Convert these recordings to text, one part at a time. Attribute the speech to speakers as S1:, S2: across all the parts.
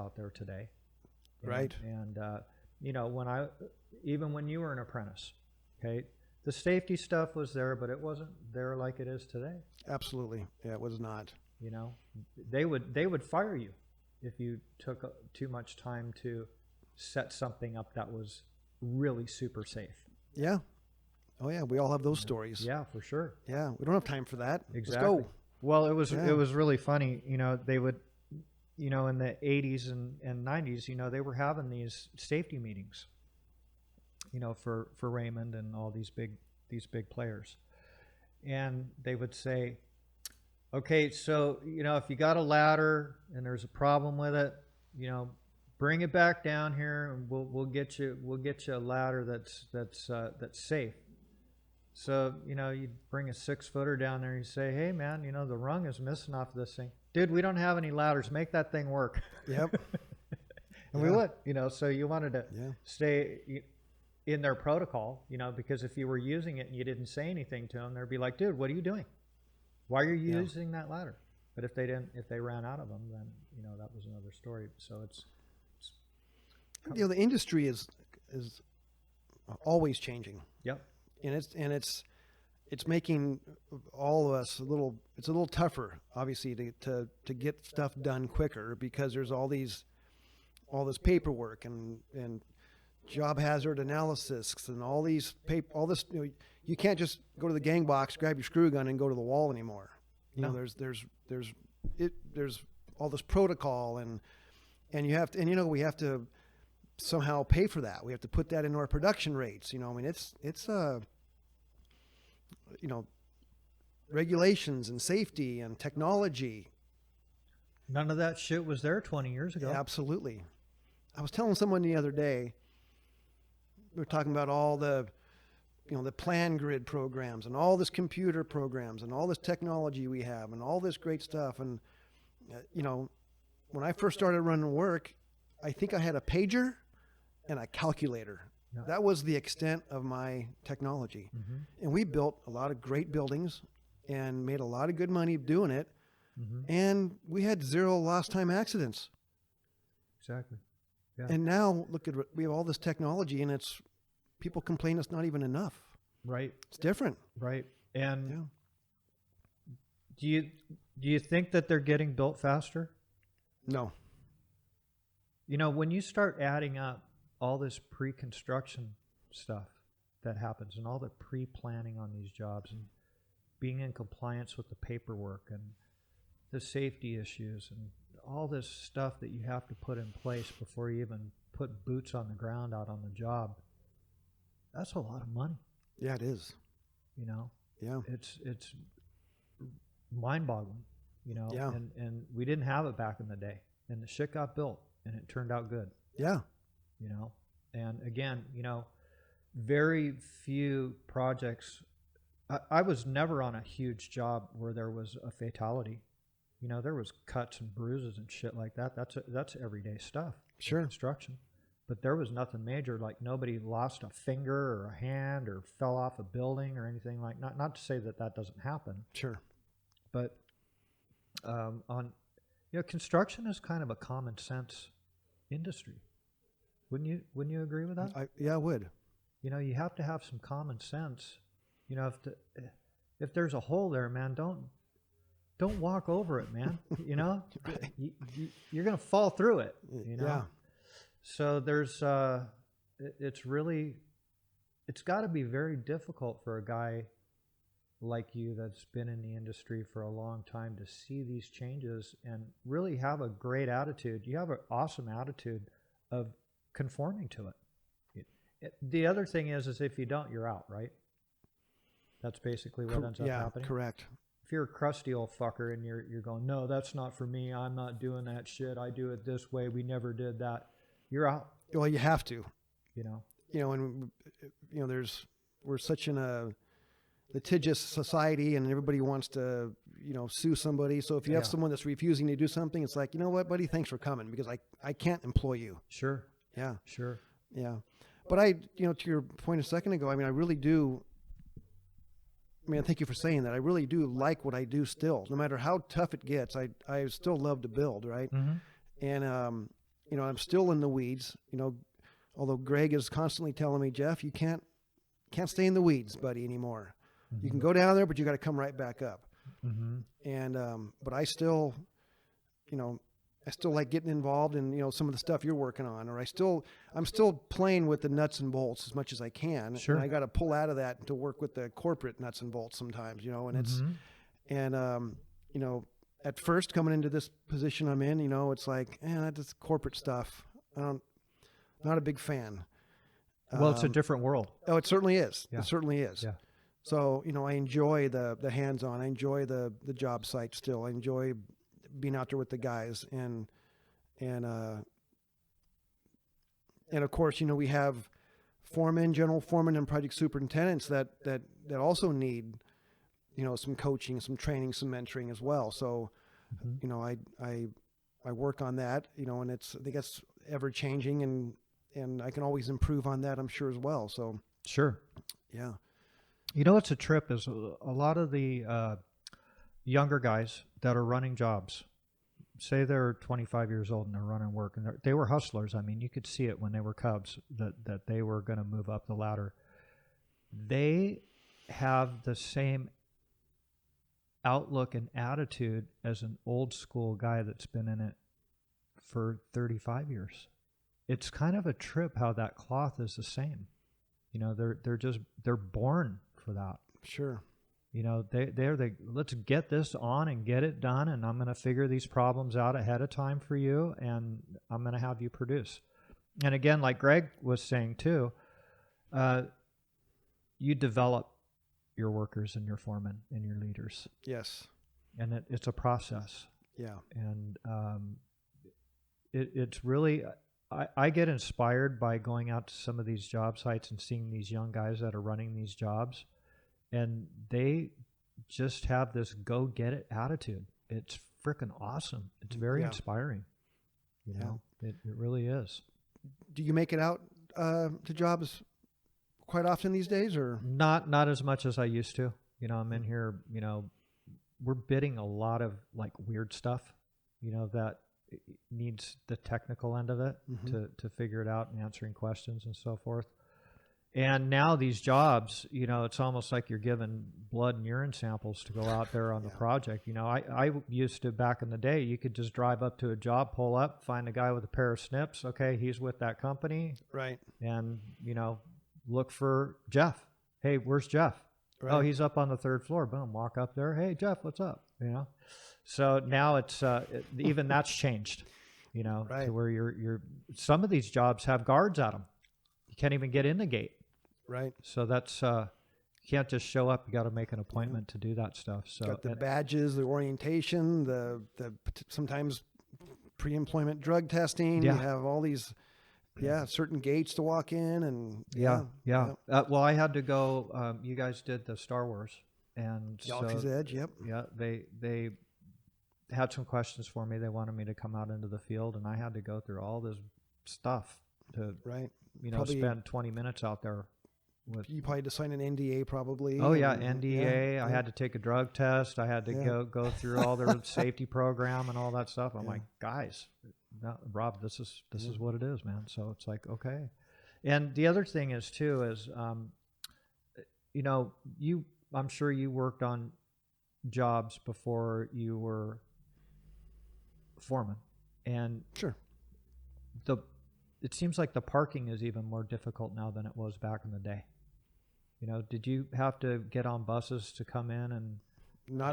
S1: out there today.
S2: Right.
S1: And you know, even when you were an apprentice, okay, the safety stuff was there, but it wasn't there like it is today.
S2: Absolutely. Yeah, it was not.
S1: You know, they would fire you if you took too much time to set something up that was really super safe.
S2: Yeah. Oh yeah, we all have those stories.
S1: Yeah, for sure.
S2: Yeah, we don't have time for that.
S1: Exactly.
S2: Let's go.
S1: Well, it was really funny. You know, they would, you know, in the 80s and 90s, you know, they were having these safety meetings, you know, for Raymond and all these big players. And they would say, okay, so, you know, if you got a ladder and there's a problem with it, you know, bring it back down here and we'll get you a ladder that's safe. So, you know, you bring a 6-footer down there and you say, hey man, you know, the rung is missing off this thing. Dude, we don't have any ladders. Make that thing work.
S2: Yep.
S1: And we would, you know, so you wanted to
S2: Yeah.
S1: stay in their protocol, you know, because if you were using it and you didn't say anything to them, they'd be like, dude, what are you doing? Why are you using that ladder? But if they ran out of them, then, you know, that was another story. So it's
S2: You know, the industry is always changing.
S1: Yep.
S2: And it's making all of us it's a little tougher, obviously, to get stuff done quicker, because there's all this paperwork and job hazard analysis and all this, you know, you can't just go to the gang box, grab your screw gun and go to the wall anymore. You know, there's all this protocol and you have to, and you know, we have to somehow pay for that. We have to put that into our production rates. You know, I mean, it's you know, regulations and safety and technology.
S1: None of that shit was there 20 years ago.
S2: Yeah, absolutely. I was telling someone the other day, we were talking about all the, you know, the plan grid programs and all this computer programs and all this technology we have and all this great stuff. And, you know, when I first started running work, I think I had a pager and a calculator.
S1: Yeah.
S2: That was the extent of my technology.
S1: Mm-hmm.
S2: And we built a lot of great buildings and made a lot of good money doing it.
S1: Mm-hmm.
S2: And we had 0 lost time accidents.
S1: Exactly. Yeah.
S2: And now look at, we have all this technology and people complain it's not even enough.
S1: Right.
S2: It's different.
S1: Right. And do you think that they're getting built faster?
S2: No.
S1: You know, when you start adding up all this pre-construction stuff that happens and all the pre-planning on these jobs and being in compliance with the paperwork and the safety issues and all this stuff that you have to put in place before you even put boots on the ground out on the job, that's a lot of money.
S2: Yeah, it is.
S1: You know?
S2: Yeah.
S1: It's mind-boggling, you know?
S2: Yeah.
S1: And we didn't have it back in the day. And the shit got built and it turned out good.
S2: Yeah.
S1: You know, and again, you know, very few projects. I was never on a huge job where there was a fatality. You know, there was cuts and bruises and shit like that. That's everyday stuff.
S2: Sure.
S1: Construction, but there was nothing major. Like nobody lost a finger or a hand or fell off a building or anything like. Not to say that doesn't happen.
S2: Sure.
S1: But on, you know, construction is kind of a common sense industry. Wouldn't you agree with that?
S2: Yeah, I would.
S1: You know, you have to have some common sense. You know, if there's a hole there, man, don't walk over it, man. You know,
S2: Right.
S1: you're gonna fall through it. You know.
S2: Yeah.
S1: So there's it's got to be very difficult for a guy like you that's been in the industry for a long time to see these changes and really have a great attitude. You have an awesome attitude of conforming to it. The other thing is if you don't, you're out, right? That's basically what ends up happening.
S2: Yeah, correct.
S1: If you're a crusty old fucker and you're going, no, that's not for me. I'm not doing that shit. I do it this way. We never did that. You're out.
S2: Well, you have to.
S1: You know.
S2: You know, and you know, we're such in a litigious society, and everybody wants to, you know, sue somebody. So if you have someone that's refusing to do something, it's like, you know what, buddy, thanks for coming, because I can't employ you.
S1: Sure.
S2: Yeah.
S1: Sure.
S2: Yeah. But you know, to your point a second ago, I mean, I really do. I mean, thank you for saying that. I really do like what I do still. No matter how tough it gets, I still love to build, right?
S1: Mm-hmm.
S2: And I'm still in the weeds, although Greg is constantly telling me, Jeff, you can't stay in the weeds, buddy, anymore.
S1: Mm-hmm.
S2: You can go down there, but you got to come right back up.
S1: Mm-hmm.
S2: And, but I still like getting involved in, some of the stuff you're working on, or I'm still playing with the nuts and bolts as much as I can.
S1: Sure.
S2: And I got to pull out of that to work with the corporate nuts and bolts sometimes, and it's,
S1: Mm-hmm.
S2: and, at first coming into this position I'm in, it's like, that's corporate stuff. Not a big fan.
S1: Well, it's a different world.
S2: Oh, it certainly is.
S1: Yeah.
S2: It certainly is.
S1: Yeah.
S2: So, I enjoy the hands-on. I enjoy the job site still. I enjoy being out there with the guys. And of course, we have foremen, general foremen, and project superintendents that also need, some coaching, some training, some mentoring as well. So, I work on that, and I think that's ever changing, and I can always improve on that, I'm sure, as well. So,
S1: Sure.
S2: yeah.
S1: What's a trip is a lot of the younger guys that are running jobs, say they're 25 years old and they're running work, and they were hustlers. I mean, you could see it when they were Cubs that they were going to move up the ladder. They have the same outlook and attitude as an old school guy that's been in it for 35 years. It's kind of a trip how that cloth is the same. They're born for that.
S2: Sure.
S1: Let's get this on and get it done, and I'm going to figure these problems out ahead of time for you, and I'm going to have you produce. And again, like Greg was saying too, you develop your workers and your foremen and your leaders.
S2: Yes.
S1: And it's a process.
S2: Yeah.
S1: And it's really, I get inspired by going out to some of these job sites and seeing these young guys that are running these jobs, and they just have this go get it attitude. It's freaking awesome. It's very inspiring. It really is.
S2: Do you make it out to jobs quite often these days, or
S1: not as much as I used to? I'm in here, we're bidding a lot of like weird stuff, that needs the technical end of it to figure it out and answering questions and so forth. And now these jobs, it's almost like you're given blood and urine samples to go out there on the project. I used to, back in the day, you could just drive up to a job, pull up, find a guy with a pair of snips. Okay, he's with that company.
S2: Right.
S1: And, look for Jeff. Hey, where's Jeff? Right. Oh, he's up on the 3rd floor. Boom, walk up there. Hey, Jeff, what's up? So now it's even that's changed,
S2: right.
S1: to where you're some of these jobs have guards at them. You can't even get in the gate.
S2: Right.
S1: So that's you can't just show up. You got to make an appointment to do that stuff. So
S2: got the badges, the orientation, the sometimes pre-employment drug testing.
S1: Yeah.
S2: You have all these certain gates to walk in, and
S1: well, I had to go. You guys did the Star Wars and
S2: Galaxy's Edge. Yep.
S1: Yeah, they had some questions for me. They wanted me to come out into the field, and I had to go through all this stuff to
S2: probably
S1: spend 20 minutes out there.
S2: You probably had to sign an NDA, probably.
S1: Oh yeah, NDA.
S2: Yeah.
S1: I had to take a drug test. I had to go through all their safety program and all that stuff. I'm like, guys, no, Rob, this is what it is, man. So it's like, okay. And the other thing is too is, I'm sure you worked on jobs before you were foreman, and
S2: sure.
S1: It seems like the parking is even more difficult now than it was back in the day. Did you have to get on buses to come in and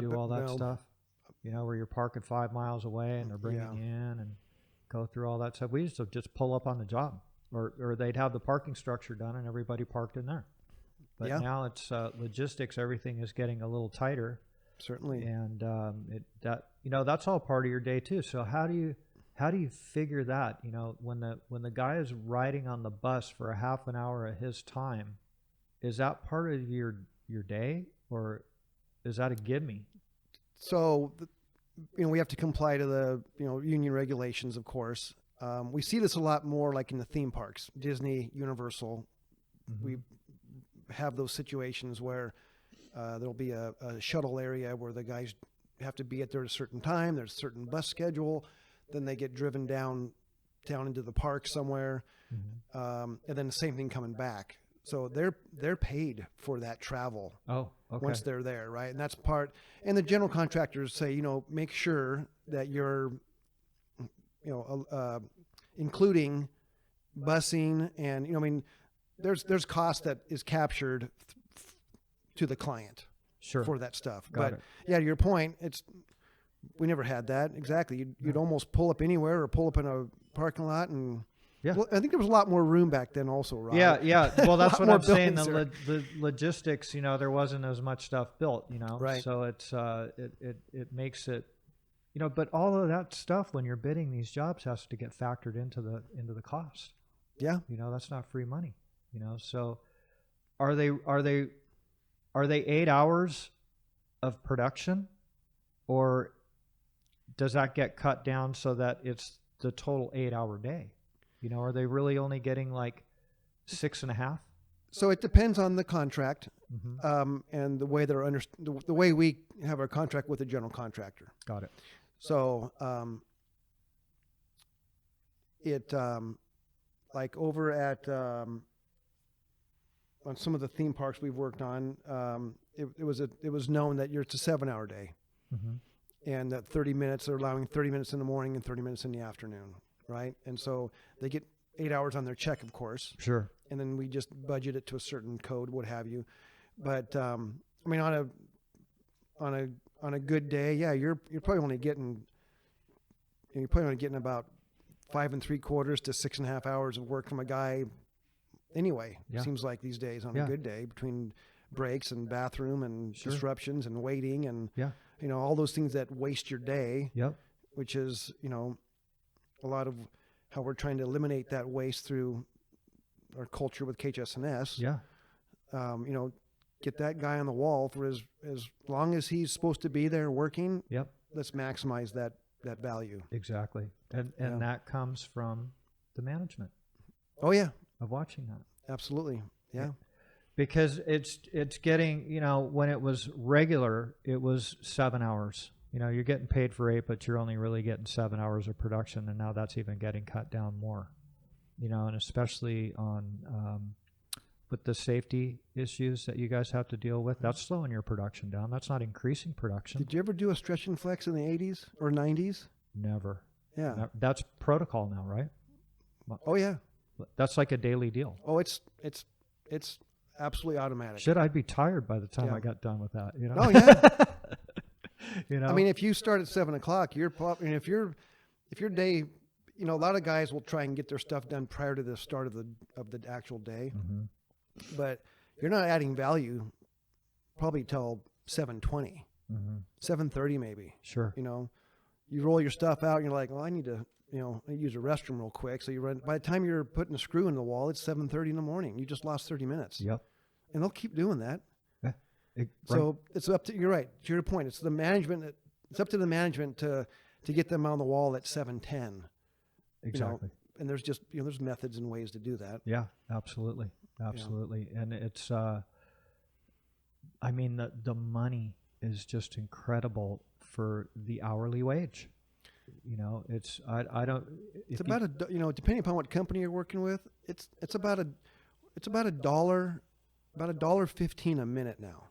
S1: do all that stuff? Where you're parking 5 miles away and they're bringing you in and go through all that stuff. We used to just pull up on the job, or they'd have the parking structure done and everybody parked in there. But now it's logistics. Everything is getting a little tighter.
S2: Certainly.
S1: And that's all part of your day too. So how do you figure that? When the guy is riding on the bus for a half an hour of his time, is that part of your day, or is that a gimme?
S2: So, we have to comply to the union regulations, of course. We see this a lot more like in the theme parks, Disney, Universal. Mm-hmm. We have those situations where there'll be a shuttle area where the guys have to be at there at a certain time. There's a certain bus schedule. Then they get driven down down into the park somewhere, and then the same thing coming back. So they're paid for that travel.
S1: Oh, okay.
S2: Once they're there, right? And that's part. And the general contractors say, you know, make sure that you're, you know, including busing and, you know, I mean, there's cost that is captured to the client
S1: Sure.
S2: for that stuff.
S1: Got
S2: But
S1: it.
S2: yeah, to your point, we never had that. Exactly. You'd almost pull up anywhere or pull up in a parking lot and.
S1: Yeah.
S2: Well, I think there was a lot more room back then also, Rob.
S1: Yeah. Well, that's
S2: lot
S1: what
S2: more
S1: I'm saying.
S2: buildings
S1: The logistics, you know, there wasn't as much stuff built, you know,
S2: Right.
S1: so it's, it makes it, you know, but all of that stuff when you're bidding these jobs has to get factored into the cost.
S2: Yeah.
S1: You know, that's not free money, you know, so are they 8 hours of production, or does that get cut down so that it's the total 8-hour day? You know, are they really only getting like 6.5?
S2: So it depends on the contract,
S1: Mm-hmm.
S2: and the way the way we have our contract with the general contractor.
S1: Got it.
S2: So like over at on some of the theme parks we've worked on, it was known that it's a 7-hour day, and that 30 minutes they're allowing 30 minutes in the morning and 30 minutes in the afternoon, right? And so they get 8 hours on their check, of course.
S1: Sure.
S2: And then we just budget it to a certain code, what have you. But I mean, on a good day, yeah, you're probably only getting about 5 3/4 to 6.5 hours of work from a guy. Anyway,
S1: Yeah.
S2: Seems like these days on
S1: Yeah.
S2: a good day, between breaks and bathroom and
S1: Sure.
S2: disruptions and waiting and
S1: Yeah.
S2: you know, all those things that waste your day.
S1: Yep.
S2: Which is, you know, a lot of how we're trying to eliminate that waste through our culture with Khs&S.
S1: Yeah.
S2: You know, get that guy on the wall for as long as he's supposed to be there working.
S1: Yep.
S2: Let's maximize that value.
S1: Exactly. And
S2: Yeah.
S1: that comes from the management
S2: Oh yeah,
S1: of watching that.
S2: absolutely. Yeah.
S1: Because it's getting, you know, when it was regular, it was 7 hours. You know, you're getting paid for 8, but you're only really getting 7 hours of production, and now that's even getting cut down more. You know, and especially on with the safety issues that you guys have to deal with, that's slowing your production down. That's not increasing production.
S2: Did you ever do a stretch and flex in the 80s or 90s?
S1: Never.
S2: Yeah.
S1: That's protocol now, right?
S2: Oh yeah.
S1: That's like a daily deal.
S2: Oh, it's absolutely automatic.
S1: Shit, I'd be tired by the time
S2: Yeah.
S1: I got done with that. You know.
S2: Oh yeah.
S1: You know.
S2: I mean, if you start at 7 o'clock, if your day, you know, a lot of guys will try and get their stuff done prior to the start of the actual day, but you're not adding value probably till 7:20, 7:30 maybe.
S1: Sure.
S2: You know, you roll your stuff out and you're like, well, I need to use a restroom real quick. So you run. By the time you're putting a screw in the wall, it's 7:30 in the morning. You just lost 30 minutes.
S1: Yep.
S2: And they'll keep doing that.
S1: Right.
S2: So it's up to, you're right, to your point, it's the management, it's up to the management to get them on the wall at 7:10.
S1: Exactly.
S2: And there's just, there's methods and ways to do that.
S1: Yeah, absolutely. Absolutely. And it's, I mean, the money is just incredible for the hourly wage. You know, it's, I don't,
S2: It's about depending upon what company you're working with, it's about $1.15 a minute now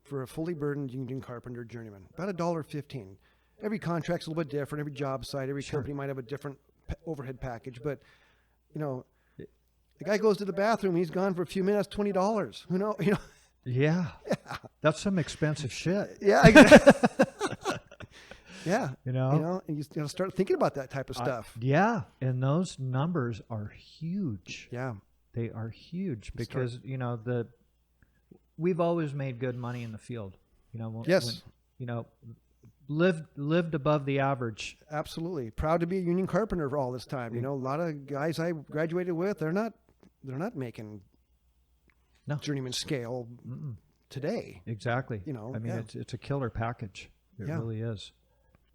S2: for a fully burdened union carpenter journeyman. About $1.15. Every contract's a little bit different. Every job site, every company might have a different overhead package. But, you know, the guy goes to the bathroom, he's gone for a few minutes, $20. Who knows? You know.
S1: Yeah. That's some expensive shit.
S2: Yeah. Exactly. Yeah.
S1: You know?
S2: And you got to start thinking about that type of stuff.
S1: Yeah. And those numbers are huge.
S2: Yeah.
S1: They are huge because, you know, we've always made good money in the field. You know,
S2: Yes.
S1: you know, lived above the average.
S2: Absolutely. Proud to be a union carpenter for all this time. You know, a lot of guys I graduated with, they're not making journeyman scale today.
S1: Exactly.
S2: You know,
S1: I mean, it's a killer package. It really is.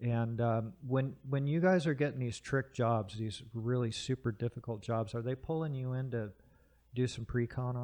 S1: And when you guys are getting these trick jobs, these really super difficult jobs, are they pulling you in to do some pre-con on